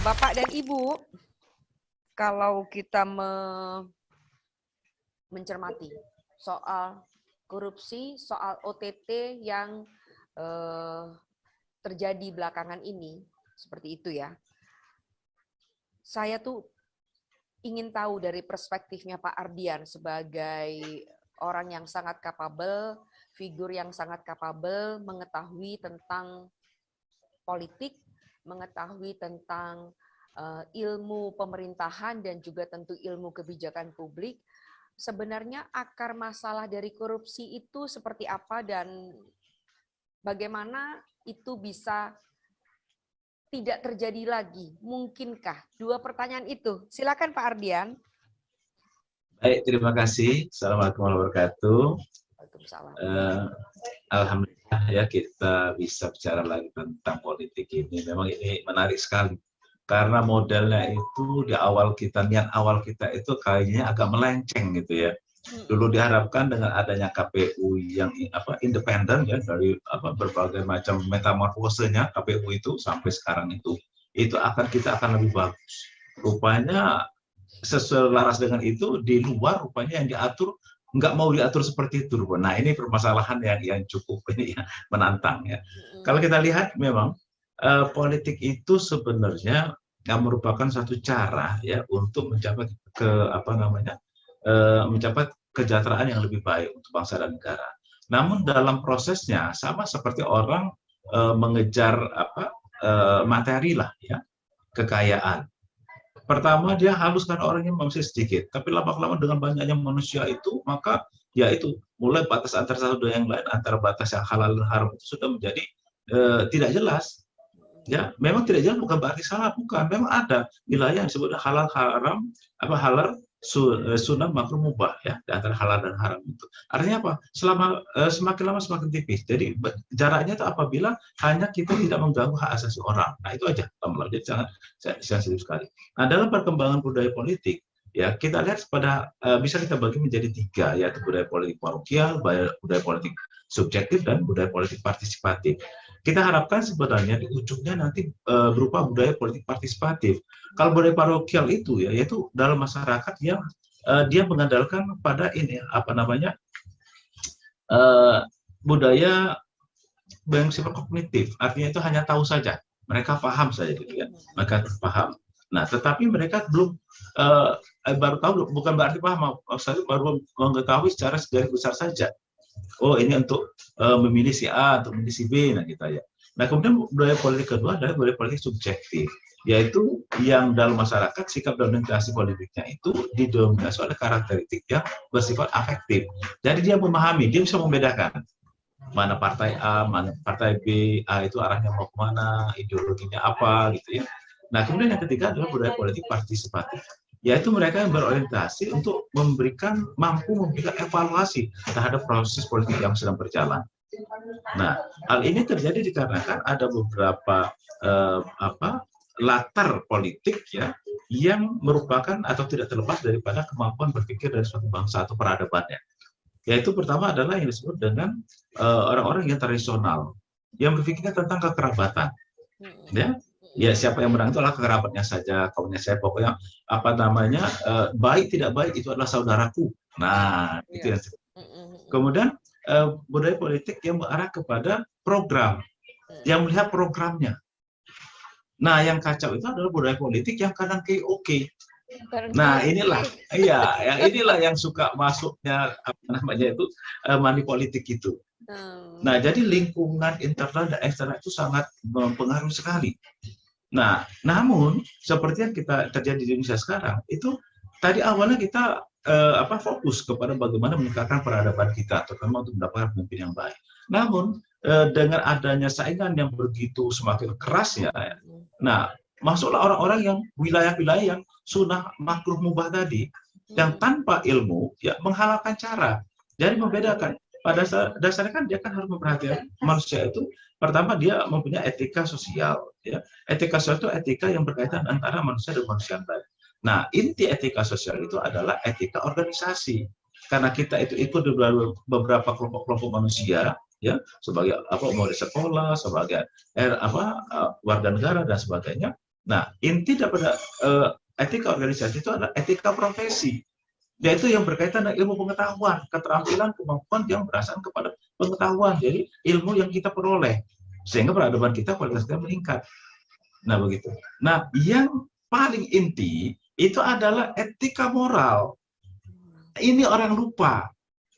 Bapak dan Ibu, kalau kita mencermati soal korupsi, soal OTT yang terjadi belakangan ini, seperti itu ya. Saya tuh ingin tahu dari perspektifnya Pak Ardian sebagai orang yang sangat kapabel, figur yang sangat kapabel, mengetahui tentang politik, mengetahui tentang ilmu pemerintahan dan juga tentu ilmu kebijakan publik. Sebenarnya akar masalah dari korupsi itu seperti apa dan bagaimana itu bisa tidak terjadi lagi? Mungkinkah? Dua pertanyaan itu. Silakan Pak Ardian. Baik, terima kasih. Assalamualaikum warahmatullahi wabarakatuh. Waalaikumsalam. Alhamdulillah ya kita bisa bicara lagi tentang politik ini. Memang ini menarik sekali. Karena modelnya itu di awal kita, niat awal kita itu kayaknya agak melenceng gitu ya. Dulu diharapkan dengan adanya KPU yang independen ya dari berbagai macam metamorfosenya KPU itu sampai sekarang itu kita akan lebih bagus. Rupanya selaras dengan itu di luar rupanya yang diatur nggak mau diatur seperti itu. Nah ini permasalahan yang cukup ini ya, menantang ya. Kalau kita lihat memang politik itu sebenarnya merupakan satu cara ya untuk mencapai mencapai kesejahteraan yang lebih baik untuk bangsa dan negara. Namun dalam prosesnya sama seperti orang mengejar materi lah ya, kekayaan. Pertama dia haluskan orangnya masih sedikit, tapi lama-lama dengan banyaknya manusia itu, maka ya itu mulai batas antara satu dan yang lain, antara batas yang halal dan haram itu sudah menjadi tidak jelas. Ya, memang tidak jelas bukan berarti salah, bukan. Memang ada wilayah yang disebut halal haram, halal sunnah makruh mubah ya, di antara halal dan haram itu. Artinya apa? Semakin lama semakin tipis. Jadi jaraknya itu apabila hanya kita tidak mengganggu hak asasi orang. Nah itu aja. Jadi sangat sensitif sekali. Nah dalam perkembangan budaya politik ya kita lihat bisa kita bagi menjadi tiga, yaitu budaya politik parokial, budaya politik subjektif, dan budaya politik partisipatif. Kita harapkan sebenarnya di ujungnya nanti berupa budaya politik partisipatif. Kalau budaya parokial itu ya, yaitu dalam masyarakat yang dia mengandalkan pada ini budaya yang sifat kognitif, artinya itu hanya tahu saja, mereka paham saja gitu ya, mereka paham. Nah, tetapi mereka belum baru tahu, bukan berarti paham, baru mengetahui secara garis besar saja. Oh ini untuk memilih si A, untuk memilih si B, nah gitu ya. Nah kemudian budaya politik kedua adalah budaya politik subjektif, yaitu yang dalam masyarakat sikap dan orientasi politiknya itu didominasi oleh karakteristik yang bersifat afektif. Jadi dia memahami, dia bisa membedakan mana partai A, mana partai B, A itu arahnya mau kemana, ideologinya apa gitu ya. Nah kemudian yang ketiga adalah budaya politik partisipatif, yaitu mereka yang berorientasi untuk mampu memberikan evaluasi terhadap proses politik yang sedang berjalan. Nah, hal ini terjadi dikarenakan ada beberapa latar politik ya yang merupakan atau tidak terlepas daripada kemampuan berpikir dari suatu bangsa atau peradabannya. Yaitu pertama adalah yang disebut dengan orang-orang yang tradisional, yang berpikirnya tentang kekerabatan. Ya siapa yang menang itu adalah kerabatnya saja, kawannya saya, pokoknya baik tidak baik itu adalah saudaraku. Nah itu yang kemudian budaya politik yang mengarah kepada program, yang melihat programnya. Nah yang kacau itu adalah budaya politik yang kadang oke. Nah inilah yang suka masuknya money politik itu. Nah jadi lingkungan internal dan eksternal itu sangat mempengaruhi sekali. Nah, namun seperti yang terjadi di Indonesia sekarang itu tadi awalnya kita fokus kepada bagaimana meningkatkan peradaban kita, terutama untuk mendapatkan pemimpin yang baik. Namun dengan adanya saingan yang begitu semakin keras ya, nah masuklah orang-orang yang wilayah-wilayah yang sunnah makruh mubah tadi, yang tanpa ilmu ya menghalalkan cara. Jadi membedakan. Pada dasarnya kan dia kan harus memperhatikan manusia itu. Pertama dia mempunyai etika sosial, ya. Etika sosial itu etika yang berkaitan antara manusia dan manusia yang lain. Nah, inti etika sosial itu adalah etika organisasi. Karena kita itu ikut di beberapa kelompok-kelompok manusia, ya, sebagai murid sekolah, sebagai warga negara dan sebagainya. Nah, inti daripada etika organisasi itu adalah etika profesi, yaitu yang berkaitan dengan ilmu pengetahuan, keterampilan, kemampuan yang berasal kepada pengetahuan. Jadi ilmu yang kita peroleh sehingga peradaban kita kualitasnya meningkat. Nah, begitu. Nah, yang paling inti itu adalah etika moral. Ini orang lupa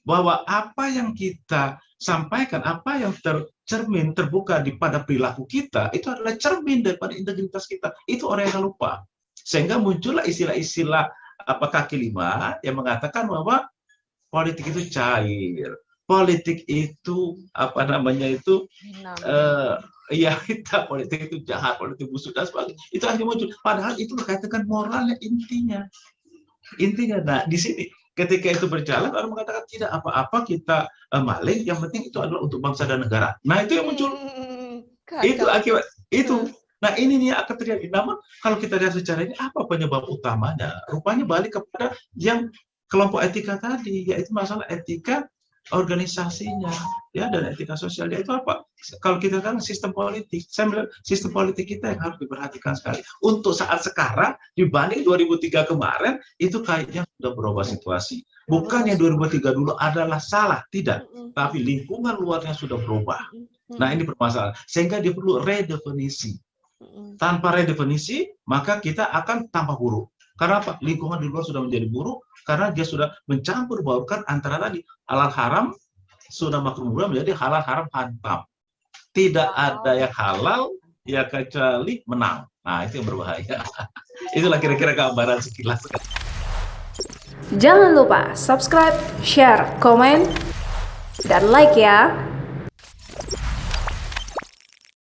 bahwa apa yang kita sampaikan, apa yang tercermin, terbuka pada perilaku kita, itu adalah cermin daripada integritas kita. Itu orang yang lupa. Sehingga muncullah istilah-istilah kaki lima yang mengatakan bahwa politik itu cair, politik itu ya kita politik itu jahat, politik busuk dan sebagainya. Itu hanya muncul. Padahal itu berkaitan dengan moralnya intinya. Nah di sini ketika itu berjalan orang mengatakan tidak apa-apa kita maling, yang penting itu adalah untuk bangsa dan negara. Nah itu yang muncul. Itu akibat itu. Nah ini nih akan terjadi. Namun kalau kita lihat secara ini apa penyebab utamanya? Rupanya balik kepada yang kelompok etika tadi, yaitu masalah etika organisasinya, ya, dan etika sosial. Itu apa? Kalau kita kan sistem politik, saya melihat sistem politik kita yang harus diperhatikan sekali. Untuk saat sekarang dibanding 2003 kemarin itu kayaknya sudah berubah situasi. Bukan yang 2003 dulu adalah salah, tidak, tapi lingkungan luarnya sudah berubah. Nah ini permasalahan, sehingga dia perlu redefinisi. Tanpa redefinisi maka kita akan tambah buruk. Karena apa? Lingkungan di luar sudah menjadi buruk karena dia sudah mencampur baurkan antara tadi halal haram sudah makruh murah menjadi halal haram hantam. Tidak ada yang halal ya kecuali menang. Nah itu yang berbahaya. Itulah kira-kira gambaran sekilas. Jangan lupa subscribe, share, komen, dan like ya.